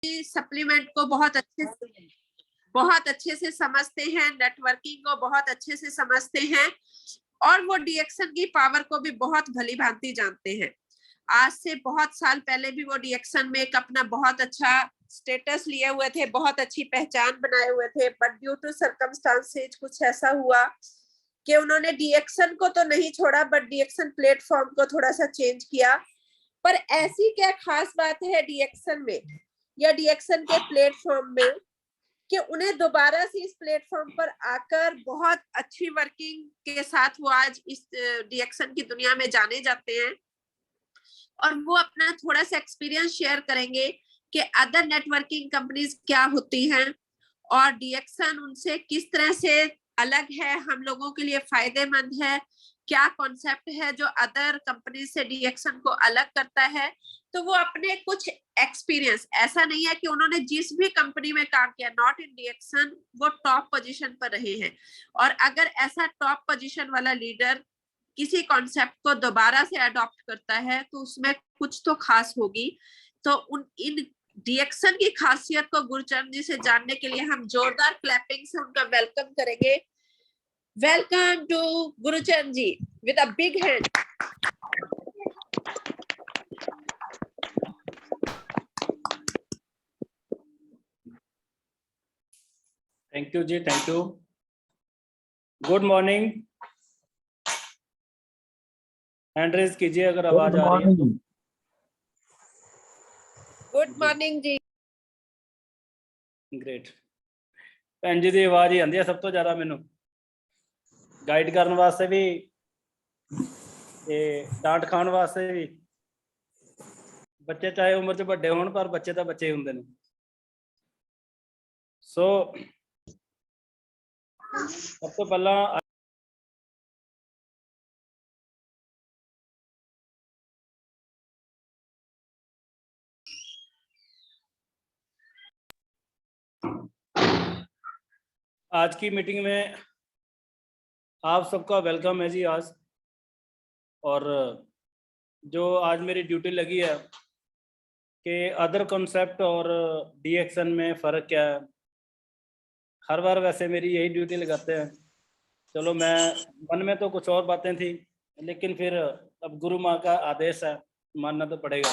Supplement को बहुत अच्छे से समझते हैं, नेटवर्किंग को बहुत अच्छे से समझते हैं और वो डीएक्शन की पावर को भी बहुत भली भांति जानते हैं। आज से बहुत साल पहले भी वो डीएक्शन में एक अपना बहुत अच्छा स्टेटस लिए हुए थे, बहुत अच्छी पहचान बनाए हुए थे, बट ड्यू टू सर्कमस्टांसेस कुछ ऐसा हुआ कि उन्होंने डीएक्शन को तो नहीं छोड़ा बट डीएक्शन प्लेटफॉर्म को थोड़ा सा चेंज किया। पर ऐसी क्या खास बात है डीएक्शन में या डीएक्शन के प्लेटफॉर्म में कि उन्हें दोबारा से इस प्लेटफॉर्म पर आकर बहुत अच्छी वर्किंग के साथ वो आज इस डीएक्शन की दुनिया में जाने जाते हैं और वो अपना थोड़ा सा एक्सपीरियंस शेयर करेंगे कि अदर नेटवर्किंग कंपनीज क्या होती हैं और डीएक्शन उनसे किस तरह से अलग है, हम लोगों के लिए फायदेमंद है, क्या कॉन्सेप्ट है जो अदर कंपनी से डीएक्शन को अलग करता है। तो वो अपने कुछ एक्सपीरियंस, ऐसा नहीं है कि उन्होंने जिस भी कंपनी में काम किया नॉट इन डीएक्शन वो टॉप पोजीशन पर रहे हैं, और अगर ऐसा टॉप पोजीशन वाला लीडर किसी कॉन्सेप्ट को दोबारा से अडॉप्ट करता है तो उसमें कुछ तो खास होगी। तो इन डीएक्शन की खासियत को गुरचरण जी से जानने के लिए हम जोरदार क्लैपिंग से उनका वेलकम करेंगे। Welcome to Gurcharan ji with a big hand. Thank you जी, thank you. Good morning, hand raise कीजिए अगर आवाज आ रही है तो। गुड मॉर्निंग जी। ग्रेट। भैन जी की आवाज ही आती है सब तो ज्यादा मैनू गाइड करने वास्ते भी डांट खाने वास्ते भी। बच्चे चाहे उम्र च बड़े होण पर बच्चे तो बच्चे हुंदे ने। सो सब तो पहला आज की मीटिंग में आप सबका वेलकम है जी आज। और जो आज मेरी ड्यूटी लगी है कि अदर कॉन्सेप्ट और डीएक्शन में फ़र्क क्या है। हर बार वैसे मेरी यही ड्यूटी लगाते हैं। चलो मैं मन में तो कुछ और बातें थी लेकिन फिर अब गुरु माँ का आदेश है, मानना तो पड़ेगा।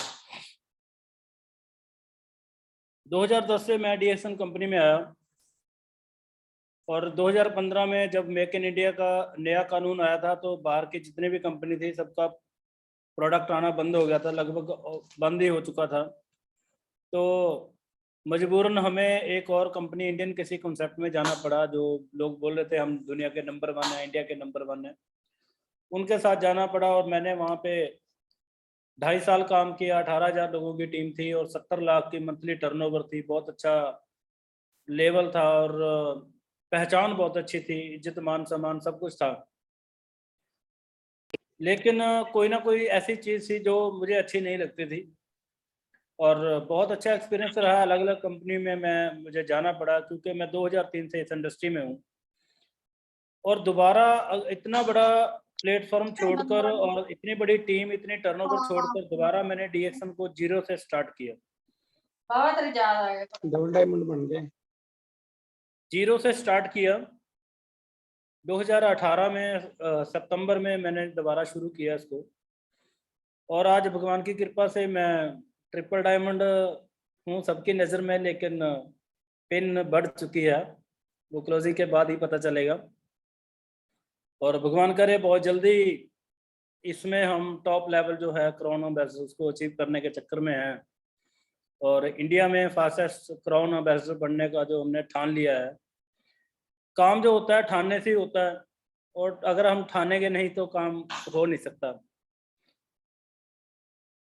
2010 से मैं डीएक्शन कंपनी में आया और 2015 में जब मेक इन इंडिया का नया कानून आया था तो बाहर की जितनी भी कंपनी थी सबका प्रोडक्ट आना बंद हो गया था, लगभग बंद ही हो चुका था। तो मजबूरन हमें एक और कंपनी इंडियन किसी कॉन्सेप्ट में जाना पड़ा, जो लोग बोल रहे थे हम दुनिया के नंबर 1 है, इंडिया के नंबर 1 है, उनके साथ जाना पड़ा। और मैंने वहाँ पे 2.5 साल काम किया। 18,000 लोगों की टीम थी और 70 लाख की मंथली टर्नओवर थी। बहुत अच्छा लेवल था और पहचान बहुत अच्छी थी, इज्जत मान सम्मान सब कुछ था। लेकिन कोई ना कोई ऐसी चीज़ थी जो मुझे अच्छी नहीं लगती थी और बहुत अच्छा एक्सपीरियंस रहा। अलग अलग कंपनी में मुझे जाना पड़ा क्योंकि मैं 2003 से इस इंडस्ट्री में हूँ। और दोबारा इतना बड़ा प्लेटफॉर्म छोड़कर और इतनी बड़ी टीम, इतनी टर्नओवर छोड़कर दोबारा मैंने डीएक्शन को 0 से स्टार्ट किया। डबल डायमंड बन गए। 0 से स्टार्ट किया। 2018 में सितंबर में मैंने दोबारा शुरू किया इसको और आज भगवान की कृपा से मैं ट्रिपल डायमंड हूँ सबकी नज़र में। लेकिन पिन बढ़ चुकी है, वो क्लोजिंग के बाद ही पता चलेगा। और भगवान करे बहुत जल्दी इसमें हम टॉप लेवल जो है क्राउन एम्बेसडर उसको अचीव करने के चक्कर में हैं और इंडिया में फास्टेस्ट क्राउन एम्बेसडर बनने का जो हमने ठान लिया है। काम जो होता है ठानने से ही होता है और अगर हम ठानेंगे नहीं तो काम हो नहीं सकता।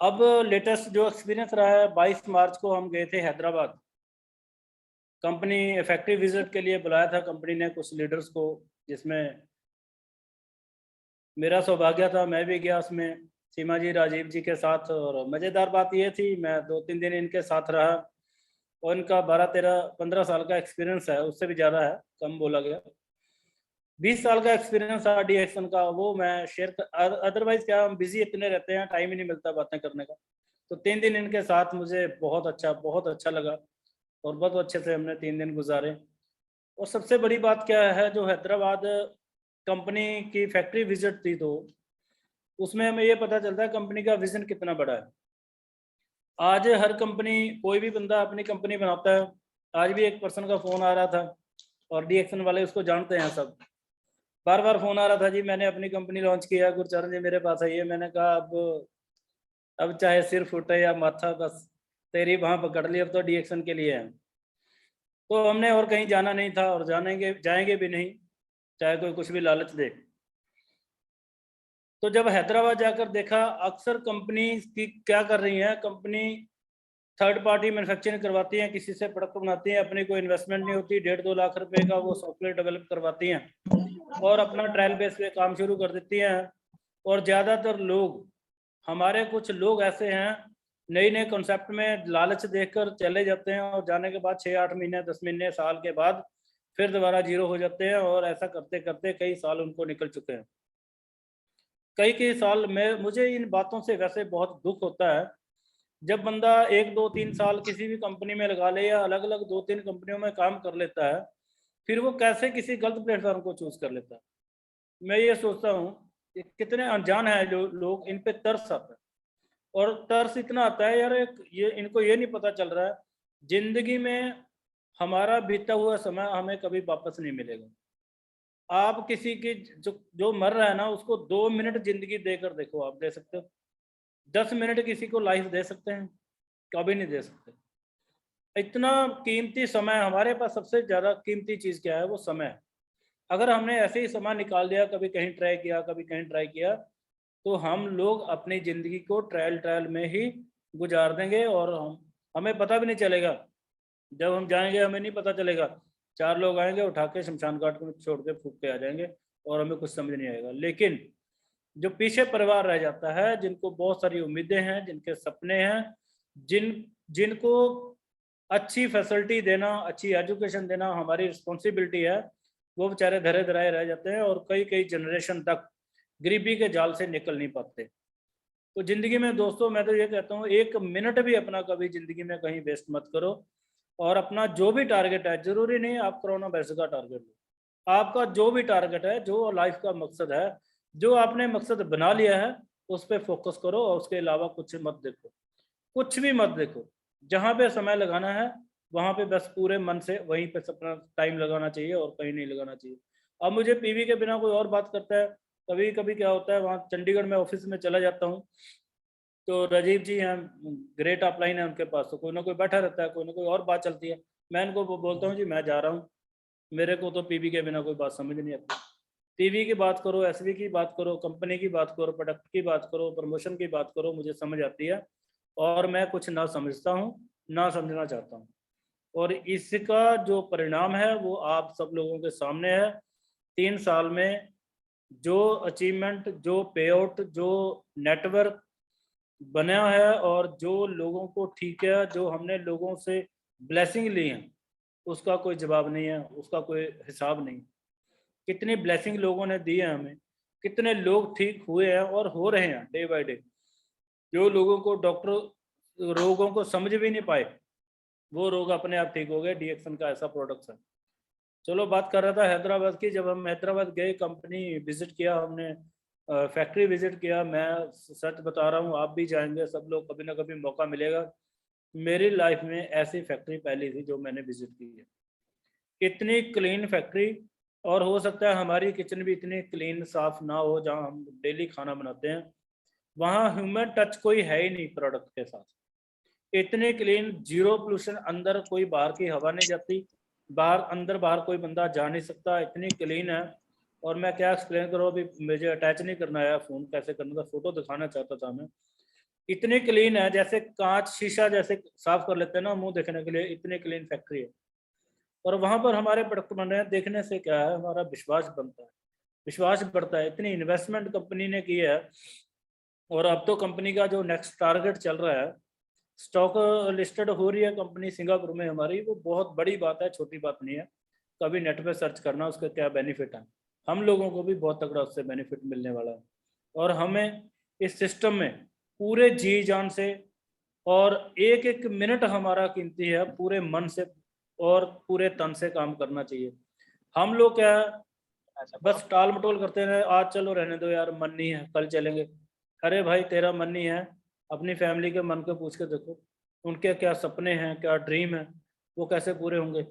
अब लेटेस्ट जो एक्सपीरियंस रहा है, 22 मार्च को हम गए थे हैदराबाद। कंपनी इफेक्टिव विजिट के लिए बुलाया था कंपनी ने कुछ लीडर्स को, जिसमें मेरा सौभाग्य था, मैं भी गया उसमें सीमा जी, राजीव जी के साथ। और मज़ेदार बात यह थी मैं 2-3 दिन इनके साथ रहा और इनका 12-13-15 साल का एक्सपीरियंस है, उससे भी ज़्यादा है, कम बोला गया। 20 साल का एक्सपीरियंस था डीएक्शन का, वो मैं शेयर कर। अदरवाइज क्या हम बिजी इतने रहते हैं, टाइम ही नहीं मिलता बातें करने का। तो 3 दिन इनके साथ मुझे बहुत अच्छा लगा और बहुत अच्छे से हमने 3 दिन गुजारे। और सबसे बड़ी बात क्या है, जो हैदराबाद कंपनी की फैक्ट्री विजिट थी, तो उसमें हमें ये पता चलता है कंपनी का विजन कितना बड़ा है। आज हर कंपनी, कोई भी बंदा अपनी कंपनी बनाता है। आज भी एक पर्सन का फ़ोन आ रहा था और डीएक्शन वाले उसको जानते हैं सब, बार बार फ़ोन आ रहा था, जी मैंने अपनी कंपनी लॉन्च किया, गुरचरण जी मेरे पास आइए। मैंने कहा अब चाहे सिर फूटे या माथा, बस तेरी वहाँ पकड़ ली, अब तो डीएक्शन के लिए है। तो हमने और कहीं जाना नहीं था और जाएंगे भी नहीं, चाहे कोई कुछ भी लालच दे। तो जब हैदराबाद जाकर देखा, अक्सर कंपनी की क्या कर रही है, कंपनी थर्ड पार्टी मैन्युफैक्चरिंग करवाती हैं, किसी से प्रोडक्ट बनाती हैं, अपनी कोई इन्वेस्टमेंट नहीं होती, 1.5-2 लाख रुपए का वो सॉफ्टवेयर डेवलप करवाती हैं और अपना ट्रायल बेस पे काम शुरू कर देती हैं। और ज़्यादातर लोग, हमारे कुछ लोग ऐसे हैं, नए नए कॉन्सेप्ट में लालच देखकर चले जाते हैं और जाने के बाद 6-8 महीने, 10 महीने, साल के बाद फिर दोबारा जीरो हो जाते हैं। और ऐसा करते करते कई साल उनको निकल चुके हैं, कई साल में। मुझे इन बातों से वैसे बहुत दुख होता है, जब बंदा 1-2-3 साल किसी भी कंपनी में लगा ले या अलग अलग 2-3 कंपनियों में काम कर लेता है, फिर वो कैसे किसी गलत प्लेटफॉर्म को चूज कर लेता है। मैं ये सोचता हूँ कि कितने अनजान है जो लोग, इन पे तरस आता है। और तरस इतना आता है यार, ये इनको ये नहीं पता चल रहा है, जिंदगी में हमारा बीता हुआ समय हमें कभी वापस नहीं मिलेगा। आप किसी की जो मर रहा है ना, उसको 2 मिनट जिंदगी देकर देखो, आप दे सकते हो? 10 मिनट किसी को लाइफ दे सकते हैं? कभी नहीं दे सकते। इतना कीमती समय हमारे पास, सबसे ज़्यादा कीमती चीज़ क्या है, वो समय है। अगर हमने ऐसे ही समय निकाल दिया, कभी कहीं ट्राई किया, कभी कहीं ट्राई किया, तो हम लोग अपनी ज़िंदगी को ट्रायल में ही गुजार देंगे और हमें पता भी नहीं चलेगा। जब हम जाएंगे हमें नहीं पता चलेगा, 4 लोग आएंगे, उठा के शमशान घाट में छोड़ के फूक के आ जाएंगे और हमें कुछ समझ नहीं आएगा। लेकिन जो पीछे परिवार रह जाता है, जिनको बहुत सारी उम्मीदें हैं, जिनके सपने हैं, जिनको अच्छी फैसिलिटी देना, अच्छी एजुकेशन देना हमारी रिस्पॉन्सिबिलिटी है, वो बेचारे धरे धराए रह जाते हैं और कई जनरेशन तक गरीबी के जाल से निकल नहीं पाते। तो ज़िंदगी में दोस्तों, मैं तो ये कहता हूँ, 1 मिनट भी अपना कभी ज़िंदगी में कहीं वेस्ट मत करो। और अपना जो भी टारगेट है, ज़रूरी नहीं आप कोरोना वैसे का टारगेट लो, आपका जो भी टारगेट है, जो लाइफ का मकसद है, जो आपने मकसद बना लिया है, उस पर फोकस करो और उसके अलावा कुछ मत देखो, कुछ भी मत देखो। जहाँ पे समय लगाना है वहाँ पे बस पूरे मन से वहीं पे अपना टाइम लगाना चाहिए और कहीं नहीं लगाना चाहिए। अब मुझे पीवी के बिना कोई और बात करता है, कभी कभी क्या होता है, वहाँ चंडीगढ़ में ऑफिस में चला जाता हूँ, तो राजीव जी हैं, ग्रेट अपलाइन है उनके पास, तो कोई ना कोई बैठा रहता है, कोई ना कोई और बात चलती है। मैं इनको बोलता हूँ, जी मैं जा रहा हूँ, मेरे को तो पीवी के बिना कोई बात समझ नहीं आती। पीवी की बात करो, एसवी की बात करो, कंपनी की बात करो, प्रोडक्ट की बात करो, प्रमोशन की बात करो, मुझे समझ आती है और मैं कुछ ना समझता हूँ, ना समझना चाहता हूँ। और इसका जो परिणाम है वो आप सब लोगों के सामने है। 3 साल में जो अचीवमेंट, जो पे आउट, जो नेटवर्क बना है और जो लोगों को ठीक है, जो हमने लोगों से ब्लेसिंग ली है, उसका कोई जवाब नहीं है, उसका कोई हिसाब नहीं। कितनी ब्लेसिंग लोगों ने दी है हमें, कितने लोग ठीक हुए हैं और हो रहे हैं डे बाय डे। जो लोगों को डॉक्टर रोगों को समझ भी नहीं पाए, वो रोग अपने आप ठीक हो गए। डीएक्शन का ऐसा प्रोडक्ट है। चलो, बात कर रहा था हैदराबाद की। जब हम हैदराबाद गए, कंपनी विजिट किया हमने, फैक्ट्री विजिट किया, मैं सच बता रहा हूँ, आप भी जाएंगे, सब लोग कभी ना कभी मौका मिलेगा। मेरी लाइफ में ऐसी फैक्ट्री पहली थी जो मैंने विजिट की है। इतनी क्लीन फैक्ट्री, और हो सकता है हमारी किचन भी इतनी क्लीन साफ ना हो जहाँ हम डेली खाना बनाते हैं, वहाँ ह्यूमन टच कोई है ही नहीं प्रोडक्ट के साथ। इतने क्लीन, जीरो पोल्यूशन, अंदर कोई बाहर की हवा नहीं जाती, अंदर बाहर कोई बंदा जा नहीं सकता, इतनी क्लीन है। और मैं क्या एक्सप्लेन करूँ, अभी मुझे अटैच नहीं करना आया, फ़ोन कैसे करना था, फोटो दिखाना चाहता था मैं। इतनी क्लीन है, जैसे कांच शीशा जैसे साफ कर लेते हैं ना मुंह देखने के लिए, इतनी क्लीन फैक्ट्री है। और वहाँ पर हमारे प्रोडक्ट बन रहे हैं, देखने से क्या है, हमारा विश्वास बनता है, विश्वास बढ़ता है। इतनी इन्वेस्टमेंट कंपनी ने की है। और अब तो कंपनी का जो नेक्स्ट टारगेट चल रहा है, स्टॉक लिस्टेड हो रही है कंपनी सिंगापुर में हमारी, वो बहुत बड़ी बात है, छोटी बात नहीं है। कभी नेट पे सर्च करना उसका क्या बेनिफिट है, हम लोगों को भी बहुत तगड़ा उससे बेनिफिट मिलने वाला है। और हमें इस सिस्टम में पूरे जी जान से और एक एक मिनट हमारा कीमती है, पूरे मन से और पूरे तन से काम करना चाहिए। हम लोग क्या बस टाल मटोल करते रहे, आज चलो रहने दो यार, मन नहीं है, कल चलेंगे। अरे भाई तेरा मन नहीं है, अपनी फैमिली के मन को पूछ के देखो, उनके क्या सपने हैं, क्या ड्रीम है, वो कैसे पूरे होंगे।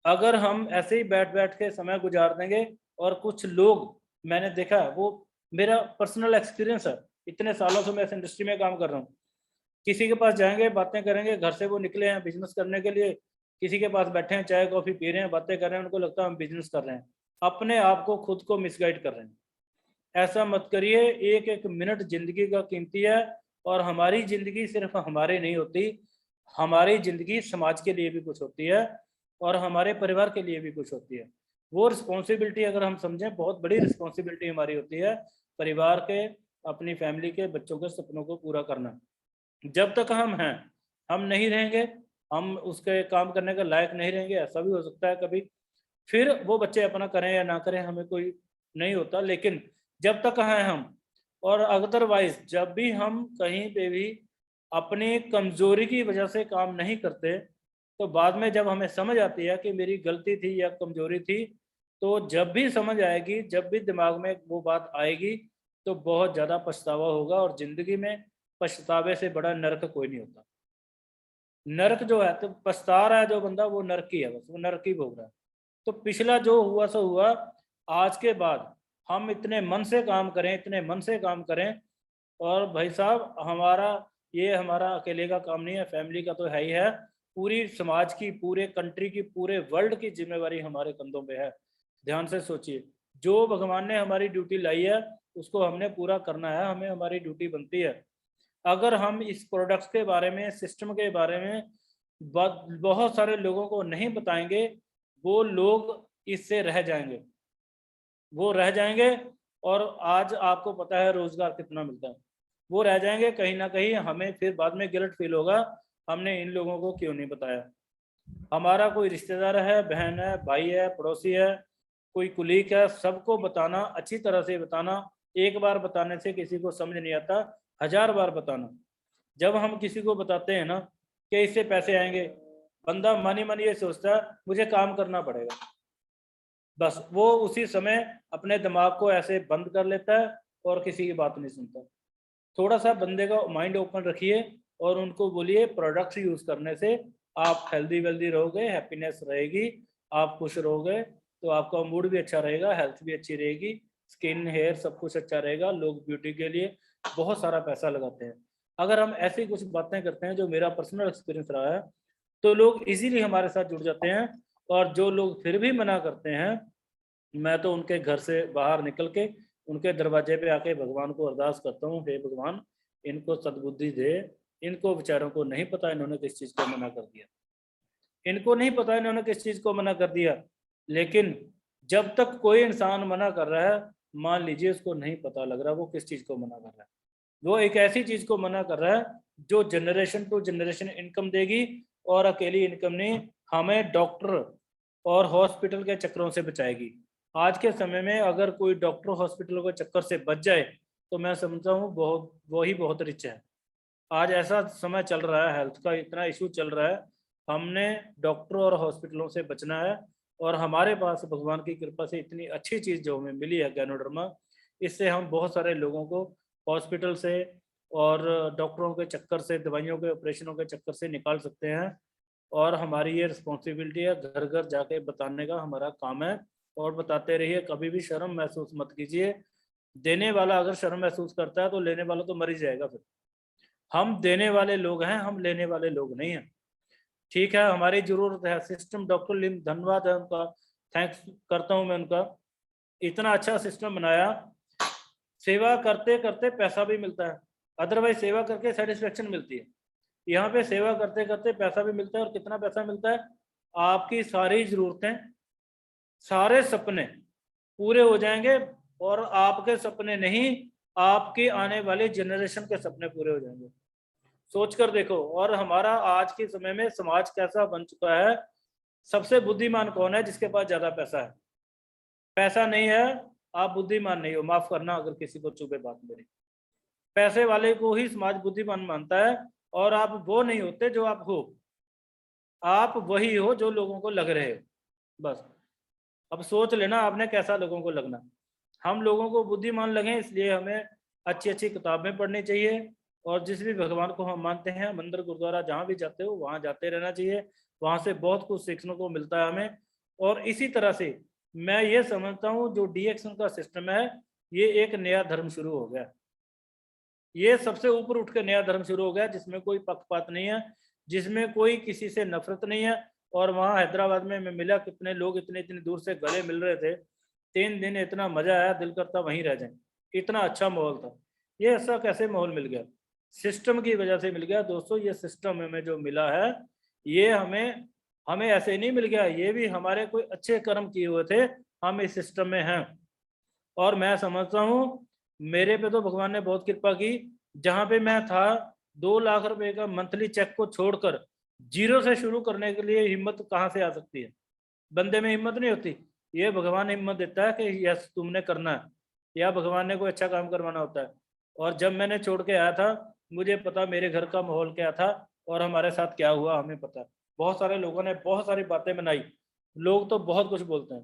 अगर हम ऐसे ही बैठ बैठ के समय गुजार देंगे, और कुछ लोग मैंने देखा, वो मेरा पर्सनल एक्सपीरियंस है, इतने सालों से मैं इस इंडस्ट्री में काम कर रहा हूँ। किसी के पास जाएंगे, बातें करेंगे, घर से वो निकले हैं बिजनेस करने के लिए, किसी के पास बैठे हैं, चाय कॉफी पी रहे हैं, बातें कर रहे हैं, उनको लगता है हम बिजनेस कर रहे हैं, अपने आप को खुद को मिसगाइड कर रहे हैं। ऐसा मत करिए, एक एक मिनट जिंदगी का कीमती है, और हमारी जिंदगी सिर्फ हमारे नहीं होती, हमारी जिंदगी समाज के लिए भी कुछ होती है, और हमारे परिवार के लिए भी कुछ होती है। वो रिस्पॉन्सिबिलिटी अगर हम समझें, बहुत बड़ी रिस्पॉन्सिबिलिटी हमारी होती है, परिवार के, अपनी फैमिली के, बच्चों के सपनों को पूरा करना। जब तक हम हैं, हम नहीं रहेंगे, हम उसके काम करने का लायक नहीं रहेंगे, ऐसा भी हो सकता है कभी, फिर वो बच्चे अपना करें या ना करें हमें कोई नहीं होता, लेकिन जब तक हैं हम, और अदरवाइज जब भी हम कहीं पे भी अपनी कमजोरी की वजह से काम नहीं करते, तो बाद में जब हमें समझ आती है कि मेरी गलती थी या कमजोरी थी, तो जब भी समझ आएगी, जब भी दिमाग में वो बात आएगी, तो बहुत ज़्यादा पछतावा होगा, और ज़िंदगी में पछतावे से बड़ा नरक कोई नहीं होता। नरक जो है, तो पछता रहा है जो बंदा, वो नरक ही है, बस वो नरक ही भोग रहा है। तो पिछला जो हुआ सो हुआ, आज के बाद हम इतने मन से काम करें, इतने मन से काम करें। और भाई साहब, हमारा ये हमारा अकेले का काम नहीं है, फैमिली का तो है ही है, पूरी समाज की, पूरे कंट्री की, पूरे वर्ल्ड की जिम्मेवारी हमारे कंधों पे है। ध्यान से सोचिए, जो भगवान ने हमारी ड्यूटी लाई है, उसको हमने पूरा करना है, हमें हमारी ड्यूटी बनती है। अगर हम इस प्रोडक्ट्स के बारे में, सिस्टम के बारे में बहुत सारे लोगों को नहीं बताएंगे, वो लोग इससे रह जाएंगे, वो रह जाएंगे। और आज आपको पता है रोजगार कितना मिलता है, वो रह जाएंगे कहीं ना कहीं, हमें फिर बाद में गिल्ट फील होगा, हमने इन लोगों को क्यों नहीं बताया। हमारा कोई रिश्तेदार है, बहन है, भाई है, पड़ोसी है, कोई कुलीग है, सबको बताना, अच्छी तरह से बताना। एक बार बताने से किसी को समझ नहीं आता, 1000 बार बताना। जब हम किसी को बताते हैं ना कि इससे पैसे आएंगे, बंदा मन ही मन ये सोचता है मुझे काम करना पड़ेगा, बस वो उसी समय अपने दिमाग को ऐसे बंद कर लेता है और किसी की बात नहीं सुनता। थोड़ा सा बंदे का माइंड ओपन रखिए, और उनको बोलिए प्रोडक्ट्स यूज करने से आप हेल्दी वेल्दी रहोगे, हैप्पीनेस रहेगी, आप खुश रहोगे, तो आपका मूड भी अच्छा रहेगा, हेल्थ भी अच्छी रहेगी, स्किन हेयर सब कुछ अच्छा रहेगा। लोग ब्यूटी के लिए बहुत सारा पैसा लगाते हैं। अगर हम ऐसी कुछ बातें करते हैं, जो मेरा पर्सनल एक्सपीरियंस रहा है, तो लोग इजीली हमारे साथ जुड़ जाते हैं। और जो लोग फिर भी मना करते हैं, मैं तो उनके घर से बाहर निकल के उनके दरवाजे पे आके भगवान को अरदास करता हूँ, हे भगवान इनको सद्बुद्धि दे, इनको बेचारों को नहीं पता इन्होंने किस चीज को मना कर दिया, इनको नहीं पता इन्होंने किस चीज को मना कर दिया। लेकिन जब तक कोई इंसान मना कर रहा है, मान लीजिए उसको नहीं पता लग रहा वो किस चीज को मना कर रहा है, वो एक ऐसी चीज को मना कर रहा है जो जनरेशन टू जनरेशन इनकम देगी, और अकेली इनकम नहीं, हमें डॉक्टर और हॉस्पिटल के चक्करों से बचाएगी। आज के समय में अगर कोई डॉक्टर हॉस्पिटलों के चक्कर से बच जाए, तो मैं समझता हूँ बहुत, वो ही बहुत रिच है। आज ऐसा समय चल रहा है, हेल्थ का इतना इशू चल रहा है, हमने डॉक्टरों और हॉस्पिटलों से बचना है। और हमारे पास भगवान की कृपा से इतनी अच्छी चीज़ जो हमें मिली है गैनोडर्मा, इससे हम बहुत सारे लोगों को हॉस्पिटल से और डॉक्टरों के चक्कर से, दवाइयों के, ऑपरेशनों के चक्कर से निकाल सकते हैं। और हमारी ये रिस्पॉन्सिबिलिटी है, घर घर जाके बताने का हमारा काम है। और बताते रहिए, कभी भी शर्म महसूस मत कीजिए। देने वाला अगर शर्म महसूस करता है, तो लेने वाला तो मर ही जाएगा। फिर हम देने वाले लोग हैं, हम लेने वाले लोग नहीं हैं। ठीक है, हमारी जरूरत है सिस्टम, डॉक्टर लिम धन्यवाद है उनका, थैंक्स करता हूं मैं उनका, इतना अच्छा सिस्टम बनाया। सेवा करते करते पैसा भी मिलता है, अदरवाइज सेवा करके सेटिस्फेक्शन मिलती है, यहाँ पे सेवा करते करते पैसा भी मिलता है। और कितना पैसा मिलता है, आपकी सारी जरूरतें, सारे सपने पूरे हो जाएंगे, और आपके सपने नहीं, आपके आने वाले जनरेशन के सपने पूरे हो जाएंगे। सोच कर देखो। और हमारा आज के समय में समाज कैसा बन चुका है, सबसे बुद्धिमान कौन है, जिसके पास ज्यादा पैसा है। पैसा नहीं है, आप बुद्धिमान नहीं हो, माफ करना अगर किसी को चुभे बात मेरी। पैसे वाले को ही समाज बुद्धिमान मानता है, और आप वो नहीं होते जो आप हो, आप वही हो जो लोगों को लग रहे हो। बस अब सोच लेना आपने कैसा लोगों को लगना। हम लोगों को बुद्धिमान लगे, इसलिए हमें अच्छी अच्छी किताबें पढ़नी चाहिए, और जिस भी भगवान को हम मानते हैं, मंदिर गुरुद्वारा जहाँ भी जाते हो वहाँ जाते रहना चाहिए। वहाँ से बहुत कुछ सीखने को मिलता है हमें। और इसी तरह से मैं ये समझता हूँ जो डीएक्शन का सिस्टम है, ये एक नया धर्म शुरू हो गया। ये सबसे ऊपर उठ के नया धर्म शुरू हो गया, जिसमें कोई पक्षपात नहीं है, जिसमें कोई किसी से नफरत नहीं है। और वहाँ हैदराबाद में मैं मिला, कितने लोग इतने इतनी दूर से गले मिल रहे थे। 3 दिन इतना मजा आया, दिल करता वहीं रह जाए, इतना अच्छा माहौल था। ये ऐसा कैसे माहौल मिल गया? सिस्टम की वजह से मिल गया दोस्तों। ये सिस्टम हमें जो मिला है, ये हमें ऐसे नहीं मिल गया, ये भी हमारे कोई अच्छे कर्म किए हुए थे, हम इस सिस्टम में हैं। और मैं समझता हूँ मेरे पे तो भगवान ने बहुत कृपा की। जहाँ पे मैं था, 2 लाख रुपए का मंथली चेक को छोड़कर जीरो से शुरू करने के लिए हिम्मत कहाँ से आ सकती है? बंदे में हिम्मत नहीं होती, ये भगवान हिम्मत देता है कि यस तुमने करना है, या भगवान ने कोई अच्छा काम करवाना होता है। और जब मैंने छोड़ के आया था, मुझे पता मेरे घर का माहौल क्या था और हमारे साथ क्या हुआ, हमें पता। बहुत सारे लोगों ने बहुत सारी बातें बनाई, लोग तो बहुत कुछ बोलते हैं।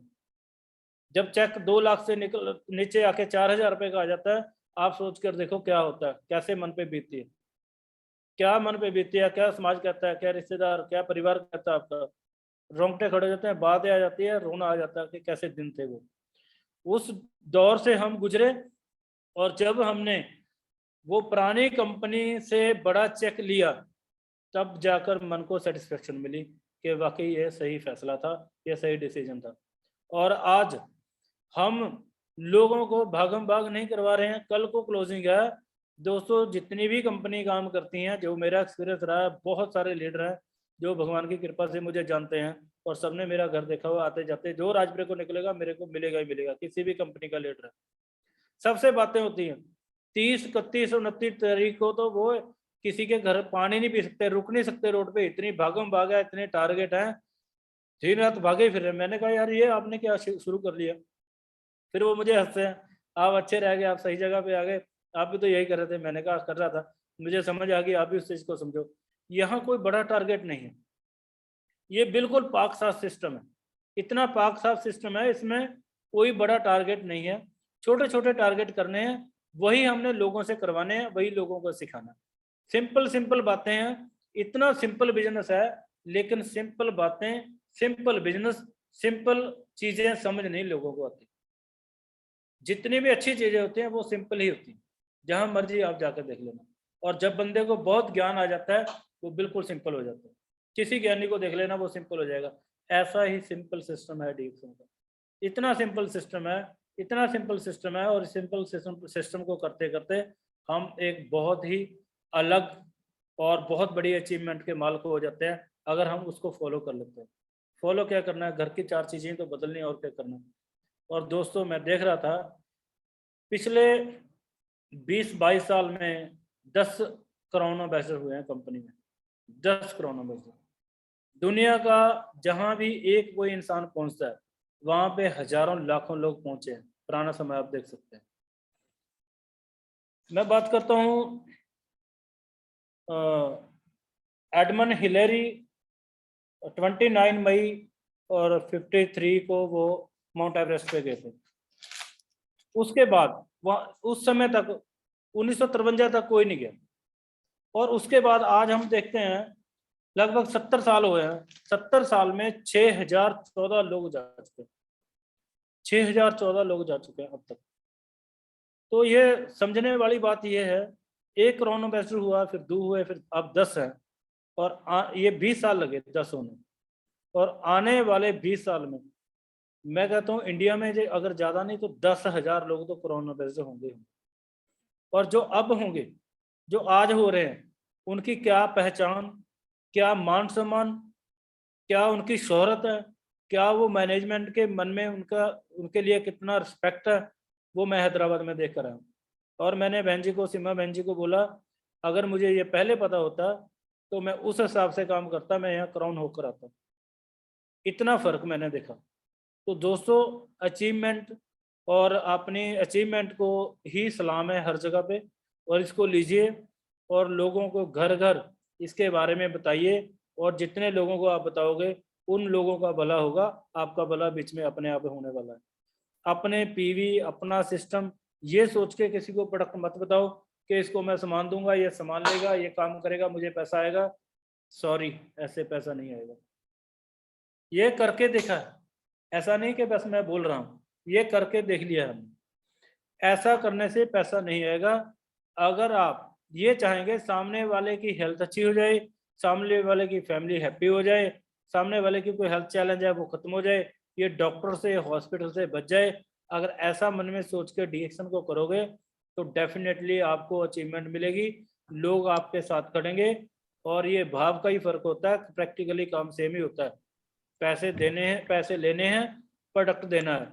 जब चेक 2 लाख से निकल नीचे आके 4,000 रुपए का आ जाता है, आप सोच कर देखो क्या होता है, कैसे मन पे बीतती है, क्या मन पे बीतती है, क्या समाज कहता है, क्या रिश्तेदार, क्या परिवार कहता है आपका। रोंगटे खड़े हो जाते हैं, बातें आ जाती है, रोना आ जाता है कि कैसे दिन थे वो। उस दौर से हम गुजरे, और जब हमने वो पुरानी कंपनी से बड़ा चेक लिया, तब जाकर मन को सेटिस्फेक्शन मिली कि वाकई ये सही फैसला था, ये सही डिसीजन था। और आज हम लोगों को भागम भाग नहीं करवा रहे हैं। कल को क्लोजिंग है दोस्तों। जितनी भी कंपनी काम करती हैं, जो मेरा एक्सपीरियंस रहा है, बहुत सारे लीडर हैं जो भगवान की कृपा से मुझे जानते हैं, और सबने मेरा घर देखा हुआ आते जाते। जो राजपुरे को निकलेगा मेरे को मिलेगा ही मिलेगा, किसी भी कंपनी का लीडर है। सबसे बातें होती हैं। 30, 31, 29 तारीख को तो वो किसी के घर पानी नहीं पी सकते, रुक नहीं सकते रोड पे, इतनी भागम भाग है, इतने टारगेट हैं, दिन रात भागे फिर रहे। मैंने कहा यार ये आपने क्या शुरू कर लिया? फिर वो मुझे हंसते हैं, आप अच्छे रह गए, आप सही जगह पे आ गए, आप भी तो यही कर रहे थे। मैंने कहा कर रहा था, मुझे समझ आ गई, आप भी उस चीज को समझो। यहाँ कोई बड़ा टारगेट नहीं है, ये बिल्कुल पाक साफ सिस्टम है। इतना पाक साफ सिस्टम है, इसमें कोई बड़ा टारगेट नहीं है। छोटे छोटे टारगेट करने हैं, वही हमने लोगों से करवाने हैं, वही लोगों को सिखाना। सिंपल सिंपल बातें हैं। इतना सिंपल बिजनेस है, लेकिन सिंपल बातें, सिंपल बिजनेस, सिंपल चीजें समझ नहीं लोगों को आती। जितनी भी अच्छी चीजें होती हैं वो सिंपल ही होती हैं, जहां मर्जी आप जाकर देख लेना। और जब बंदे को बहुत ज्ञान आ जाता है, वो बिल्कुल सिंपल हो जाता है। किसी ज्ञानी को देख लेना, वो सिंपल हो जाएगा। ऐसा ही सिंपल सिस्टम है डीएक्शन का। इतना सिंपल सिस्टम है, इतना सिंपल सिस्टम है, और सिंपल सिस्टम को करते करते हम एक बहुत ही अलग और बहुत बड़ी अचीवमेंट के मालिक हो जाते हैं, अगर हम उसको फॉलो कर लेते हैं। फॉलो क्या करना है? घर की 4 चीजें तो बदलनी है, और क्या करना है। और दोस्तों मैं देख रहा था, पिछले 20-22 साल में 10 कोरोना बैचर हुए हैं कंपनी में। 10 कोरोना बैचर। दुनिया का जहां भी एक कोई इंसान पहुंचता है, वहां पे हजारों लाखों लोग पहुंचे हैं। पुराना समय आप देख सकते हैं। मैं बात करता हूं एडमंड हिलेरी, 29 मई और 53 को वो माउंट एवरेस्ट पे गए थे। उसके बाद उस समय तक 1953 तक कोई नहीं गया। और उसके बाद आज हम देखते हैं लगभग 70 साल हुए हैं। 70 साल में 6014 लोग जा चुके हैं। 6014 लोग जा चुके हैं अब तक। तो ये समझने वाली बात ये है, एक कोरोना बैचर हुआ, फिर 2 हुए, फिर अब 10 है। और ये 20 साल लगे 10 होने। और आने वाले 20 साल में मैं कहता हूँ इंडिया में जो अगर ज्यादा नहीं तो 10,000 लोग तो कोरोना बैचर होंगे। और जो अब होंगे, जो आज हो रहे हैं, उनकी क्या पहचान, क्या मान सम्मान, क्या उनकी शोहरत है, क्या वो मैनेजमेंट के मन में उनके लिए कितना रिस्पेक्ट है, वो मैं हैदराबाद में देख कर आया। और मैंने बहन जी को, सीमा बहन जी को बोला, अगर मुझे ये पहले पता होता तो मैं उस हिसाब से काम करता, मैं यहाँ क्राउन होकर आता। इतना फर्क मैंने देखा। तो दोस्तों अचीवमेंट, और अपनी अचीवमेंट को ही सलाम है हर जगह पे, और इसको लीजिए और लोगों को घर घर इसके बारे में बताइए, और जितने लोगों को आप बताओगे उन लोगों का भला होगा, आपका भला बीच में अपने आप होने वाला है। अपने पीवी, अपना सिस्टम, ये सोच के किसी को प्रोडक्ट मत बताओ कि इसको मैं सामान दूंगा, ये सामान लेगा, ये काम करेगा, मुझे पैसा आएगा। सॉरी, ऐसे पैसा नहीं आएगा। ये करके देखा है, ऐसा नहीं कि बस मैं बोल रहा हूँ, ये करके देख लिया हमने। ऐसा करने से पैसा नहीं आएगा। अगर आप ये चाहेंगे सामने वाले की हेल्थ अच्छी हो जाए, सामने वाले की फैमिली हैप्पी हो जाए, सामने वाले की कोई हेल्थ चैलेंज है वो खत्म हो जाए, ये डॉक्टर से, हॉस्पिटल से बच जाए, अगर ऐसा मन में सोच के डीएक्शन को करोगे तो डेफिनेटली आपको अचीवमेंट मिलेगी, लोग आपके साथ खड़ेंगे। और ये भाव का ही फर्क होता है, प्रैक्टिकली काम सेम ही होता है। पैसे देने हैं, पैसे लेने हैं, प्रोडक्ट देना है।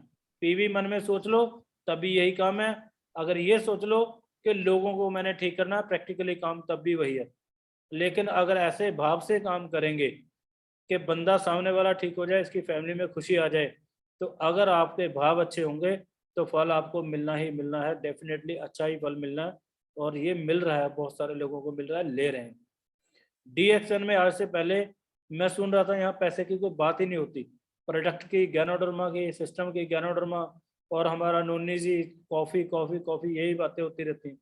पीवी मन में सोच लो तभी यही काम है। अगर ये सोच लो कि लोगों को मैंने ठीक करना है, प्रैक्टिकली काम तब भी वही है। लेकिन अगर ऐसे भाव से काम करेंगे कि बंदा सामने वाला ठीक हो जाए, इसकी फैमिली में खुशी आ जाए, तो अगर आपके भाव अच्छे होंगे तो फल आपको मिलना ही मिलना है, डेफिनेटली अच्छा ही फल मिलना है। और ये मिल रहा है, बहुत सारे लोगों को मिल रहा है, ले रहे हैं। डीएक्शन में आज से पहले मैं सुन रहा था यहाँ पैसे की कोई बात ही नहीं होती, प्रोडक्ट की ज्ञानोडर्मा की, सिस्टम की ज्ञानोडर्मा, और हमारा नोनी जी कॉफ़ी कॉफ़ी कॉफ़ी, यही बातें होती रहती।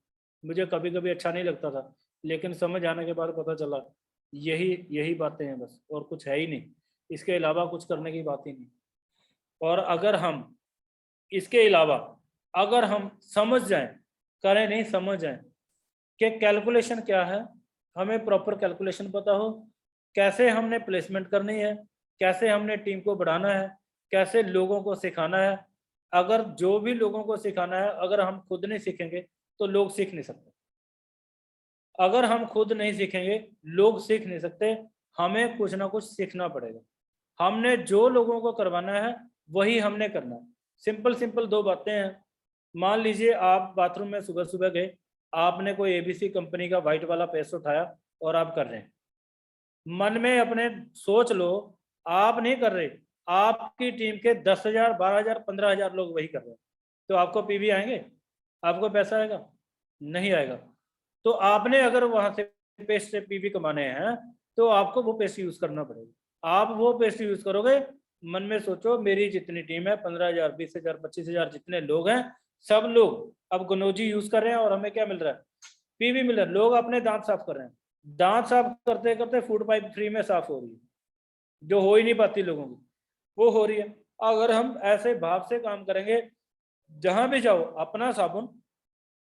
मुझे कभी कभी अच्छा नहीं लगता था, लेकिन समझ आने के बाद पता चला यही यही बातें हैं बस, और कुछ है ही नहीं, इसके अलावा कुछ करने की बात ही नहीं। और अगर हम इसके अलावा अगर हम समझ जाएं, करें नहीं समझ जाएं कि कैलकुलेशन क्या है, हमें प्रॉपर कैलकुलेशन पता हो, कैसे हमने प्लेसमेंट करनी है, कैसे हमने टीम को बढ़ाना है, कैसे लोगों को सिखाना है। अगर जो भी लोगों को सिखाना है, अगर हम खुद नहीं सीखेंगे तो लोग सीख नहीं सकते। अगर हम खुद नहीं सीखेंगे लोग सीख नहीं सकते, हमें कुछ ना कुछ सीखना पड़ेगा। हमने जो लोगों को करवाना है वही हमने करना है। सिंपल सिंपल दो बातें हैं। मान लीजिए आप बाथरूम में सुबह सुबह गए, आपने कोई एबीसी कंपनी का वाइट वाला पेस्ट उठाया और आप कर रहे हैं। मन में अपने सोच लो, आप नहीं कर रहे, आपकी टीम के 10,000, 12,000, 15,000 लोग वही कर रहे हैं, तो आपको पीवी आएंगे? आपको पैसा आएगा? नहीं आएगा। तो आपने अगर वहां से पेस्ट से पीवी कमाने हैं तो आपको वो पेस्ट यूज करना पड़ेगा। आप वो पेस्ट यूज करोगे, मन में सोचो मेरी जितनी टीम है 15,000, 20,000, 25,000 जितने लोग हैं, सब लोग अब गनोजी यूज कर रहे हैं और हमें क्या मिल रहा है? पीवी मिल रहा है। लोग अपने दांत साफ कर रहे हैं, दांत साफ करते करते फूड पाइप फ्री में साफ हो रही है, जो हो ही नहीं पाती लोगों की, वो हो रही है। अगर हम ऐसे भाव से काम करेंगे, जहां भी जाओ अपना साबुन,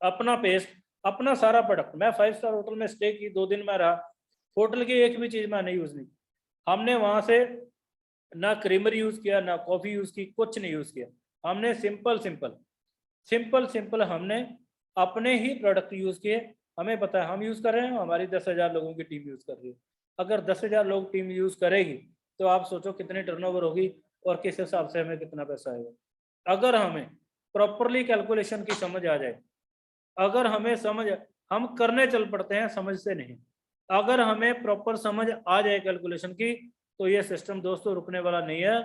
अपना पेस्ट, अपना सारा प्रोडक्ट। मैं 5 स्टार होटल में स्टे की, 2 दिन में रहा, होटल की एक भी चीज मैं नहीं यूज नहीं, हमने वहां से ना क्रीमर यूज किया, ना कॉफी यूज की, कुछ नहीं यूज किया। हमने सिंपल सिंपल हमने अपने ही प्रोडक्ट यूज किए। हमें पता है हम यूज कर रहे हैं, हमारी 10,000 लोगों की टीम यूज कर रही है। अगर 10,000 लोग टीम यूज करेगी तो आप सोचो कितनी टर्नओवर होगी और किस हिसाब से हमें कितना पैसा आएगा। अगर हमें प्रॉपरली कैलकुलेशन की समझ आ जाए, अगर हमें समझ, हम करने चल पड़ते हैं समझ से नहीं, अगर हमें प्रॉपर समझ आ जाए कैलकुलेशन की, तो ये सिस्टम दोस्तों रुकने वाला नहीं है।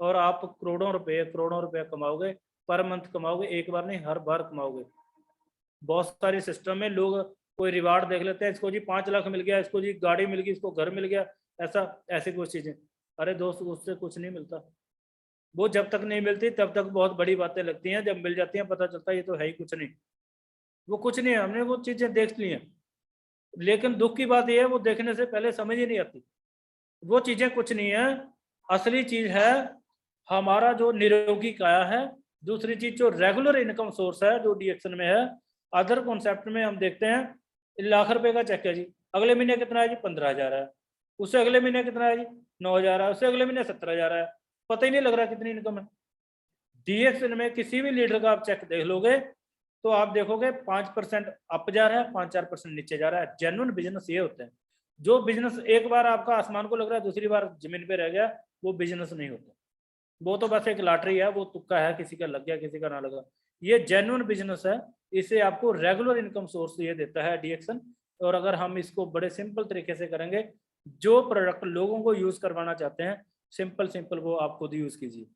और आप करोड़ों रुपए कमाओगे, पर मंथ कमाओगे, एक बार नहीं हर बार कमाओगे। बहुत सारे सिस्टम में लोग कोई रिवार्ड देख लेते हैं, इसको जी 5 लाख मिल गया, इसको जी गाड़ी मिल गई, इसको घर मिल गया, ऐसा ऐसी कुछ चीजें। अरे दोस्त उससे कुछ नहीं मिलता, वो जब तक नहीं मिलती तब तक बहुत बड़ी बातें लगती हैं, जब मिल जाती हैं पता चलता है ये तो है ही कुछ नहीं, वो कुछ नहीं है, हमने वो चीजें देख ली हैं। लेकिन दुख की बात यह है वो देखने से पहले समझ ही नहीं आती, वो चीजें कुछ नहीं है। असली चीज है हमारा जो निरोगी काया है। दूसरी चीज जो रेगुलर इनकम सोर्स है जो डीएक्शन में है। अदर कॉन्सेप्ट में हम देखते हैं ₹1,00,000 का चेक है जी, अगले महीने कितना है जी? 15,000 है। उससे अगले महीने कितना है जी? 9,000 है। उससे अगले महीने 17,000 है। पता ही नहीं लग रहा कितनी इनकम है। डीएक्शन में किसी भी लीडर का आप चेक देख लोगे तो आप देखोगे 5% अप जा रहा है, 5-4% नीचे जा रहा है। जेन्युइन बिजनेस ये होते हैं। जो बिजनेस एक बार आपका आसमान को लग रहा है, दूसरी बार जमीन पे रह गया, वो बिजनेस नहीं होता। वो तो बस एक लॉटरी है, वो तुक्का है, किसी का लग गया किसी का ना लगा। ये जेन्युइन बिजनेस है, इसे आपको रेगुलर इनकम सोर्स ये देता है डीएक्शन। और अगर हम इसको बड़े सिंपल तरीके से करेंगे, जो प्रोडक्ट लोगों को यूज करवाना चाहते हैं, सिंपल वो आप खुद यूज कीजिए।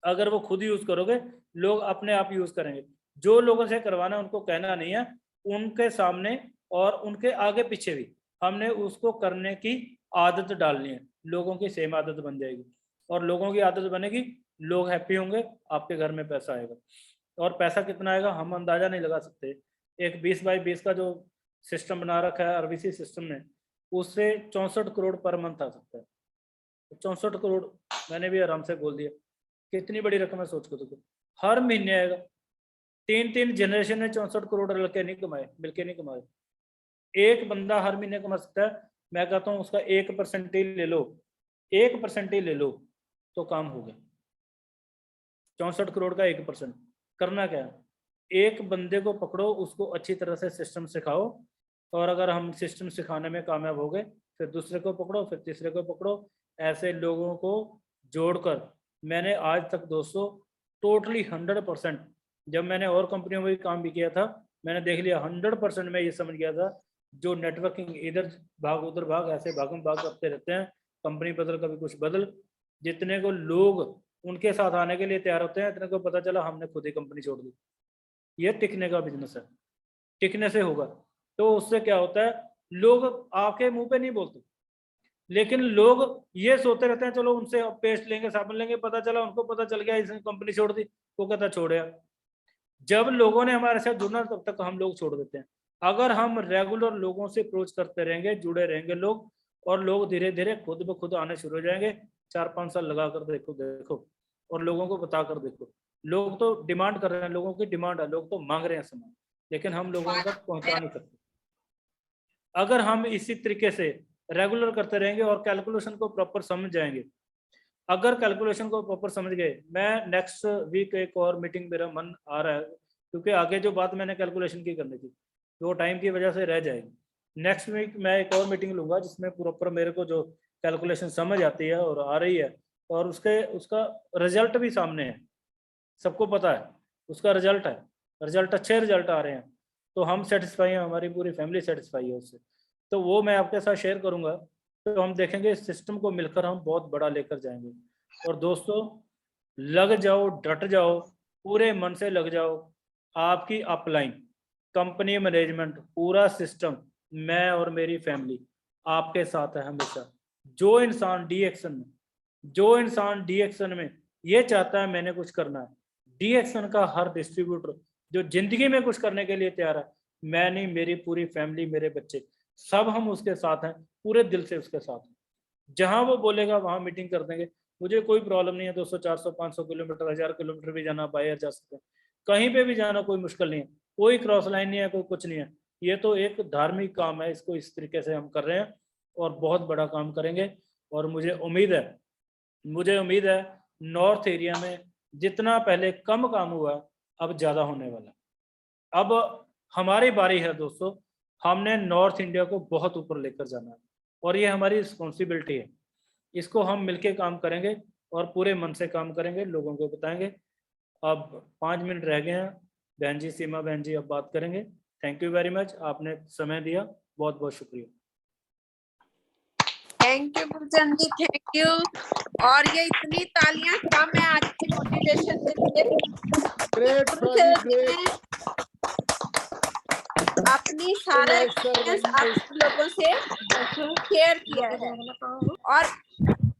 अगर वो खुद यूज करोगे, लोग अपने आप यूज करेंगे। जो लोगों से करवाना उनको कहना नहीं है, उनके सामने और उनके आगे पीछे भी हमने उसको करने की आदत डालनी है, लोगों की सेम आदत बन जाएगी, और लोगों की आदत बनेगी, लोग हैप्पी होंगे, आपके घर में पैसा आएगा। और पैसा कितना आएगा हम अंदाजा नहीं लगा सकते। एक 20 बाई 20 का जो सिस्टम बना रखा है आरबीसी सिस्टम ने, उससे 64 करोड़ पर मंथ आ सकता है। 64 करोड़ मैंने भी आराम से बोल दिया, कितनी बड़ी रकम है सोच को देखो, हर महीने आएगा। 3 जनरेशन ने 64 करोड़ मिलके नहीं कमाए। एक बंदा हर महीने कमा सकता है। मैं कहता हूँ उसका 1% ही ले लो, 1% ही ले लो तो काम हो गया। 64 करोड़ का 1%। करना क्या है, एक बंदे को पकड़ो, उसको अच्छी तरह से सिस्टम सिखाओ, और अगर हम सिस्टम सिखाने में कामयाब हो गए, फिर दूसरे को पकड़ो, फिर तीसरे को पकड़ो, ऐसे लोगों को जोड़कर मैंने आज तक दोस्तों टोटली 100%, जब मैंने और कंपनियों में भी काम भी किया था, मैंने देख लिया 100% में ये समझ गया था, जो नेटवर्किंग इधर भाग उधर भाग, ऐसे भागम भाग करते रहते हैं, कंपनी बदल कभी कुछ बदल, जितने को लोग उनके साथ आने के लिए तैयार होते हैं, इतने को पता चला हमने खुद ही कंपनी छोड़ दी। ये टिकने का बिजनेस है, टिकने से होगा। तो उससे क्या होता है, लोग आके मुंह पे नहीं बोलते, लेकिन लोग ये सोचते रहते हैं चलो उनसे पेस्ट लेंगे, साबुन लेंगे, पता चला उनको पता चल गया इसने कंपनी छोड़ दी, वो कहता छोड़े। जब लोगों ने हमारे साथ जुड़ना तब तक हम लोग छोड़ देते हैं। अगर हम रेगुलर लोगों से अप्रोच करते रहेंगे, जुड़े रहेंगे लोग, और लोग धीरे धीरे खुद ब खुद आने शुरू हो जाएंगे। 4-5 साल लगा कर देखो और लोगों को बता कर देखो। लोग तो डिमांड कर रहे हैं, लोगों की डिमांड है, लोग तो मांग रहे हैं सामान, लेकिन हम लोगों तक पहुंचा नहीं सकते। अगर हम इसी तरीके से रेगुलर करते रहेंगे और कैलकुलेशन को प्रॉपर समझ जाएंगे, अगर कैलकुलेशन को प्रॉपर समझ गए, मैं नेक्स्ट वीक एक और मीटिंग मेरा मन आ रहा है, क्योंकि आगे जो बात मैंने कैलकुलेशन की करनी थी वो टाइम की वजह से रह जाएगी। नेक्स्ट वीक मैं एक और मीटिंग लूंगा जिसमें प्रॉपर मेरे को जो कैलकुलेशन समझ आती है और आ रही है, और उसका रिजल्ट भी सामने है, सबको पता है उसका रिजल्ट है, रिजल्ट अच्छे रिजल्ट आ रहे हैं, तो हम सेटिस्फाई हैं, हमारी पूरी फैमिली सेटिस्फाई है उससे। तो वो मैं आपके साथ शेयर करूंगा, तो हम देखेंगे इस सिस्टम को मिलकर हम बहुत बड़ा लेकर जाएंगे। और दोस्तों लग जाओ, डट जाओ, पूरे मन से लग जाओ। आपकी अपलाइन, कंपनी मैनेजमेंट, पूरा सिस्टम, मैं और मेरी फैमिली आपके साथ है हमेशा। जो इंसान डी एक्शन में ये चाहता है मैंने कुछ करना है, डी एक्शन का हर डिस्ट्रीब्यूटर जो जिंदगी में कुछ करने के लिए तैयार है, मैं नहीं, मेरी पूरी फैमिली, मेरे बच्चे, सब हम उसके साथ हैं, पूरे दिल से उसके साथ हैं। जहां वो बोलेगा वहां मीटिंग कर देंगे, मुझे कोई प्रॉब्लम नहीं है। 200 400 500 किलोमीटर, 1000 किलोमीटर भी जाना, बाय एयर जा सकते हैं, कहीं पे भी जाना कोई मुश्किल नहीं है, कोई क्रॉस लाइन नहीं है, कोई कुछ नहीं है। ये तो एक धार्मिक काम है, इसको इस तरीके से हम कर रहे हैं और बहुत बड़ा काम करेंगे। और मुझे उम्मीद है नॉर्थ एरिया में जितना पहले कम काम हुआ अब ज्यादा होने वाला। अब हमारी बारी है दोस्तों, हमने नॉर्थ इंडिया को बहुत ऊपर लेकर जाना है और ये हमारी रिस्पॉन्सिबिलिटी है। इसको हम मिलके काम करेंगे और पूरे मन से काम करेंगे, लोगों को बताएंगे। अब 5 मिनट रह गए हैं, बहन जी, सीमा बहन जी अब बात करेंगे। थैंक यू वेरी मच, आपने समय दिया, बहुत बहुत शुक्रिया। Thank you Gurchand ji, thank you. और ये इतनी तालियां कम है आज की मोटिवेशन के लिए। अपनी सारा एक्सपीरियंस आप लोगों से शेयर किया है और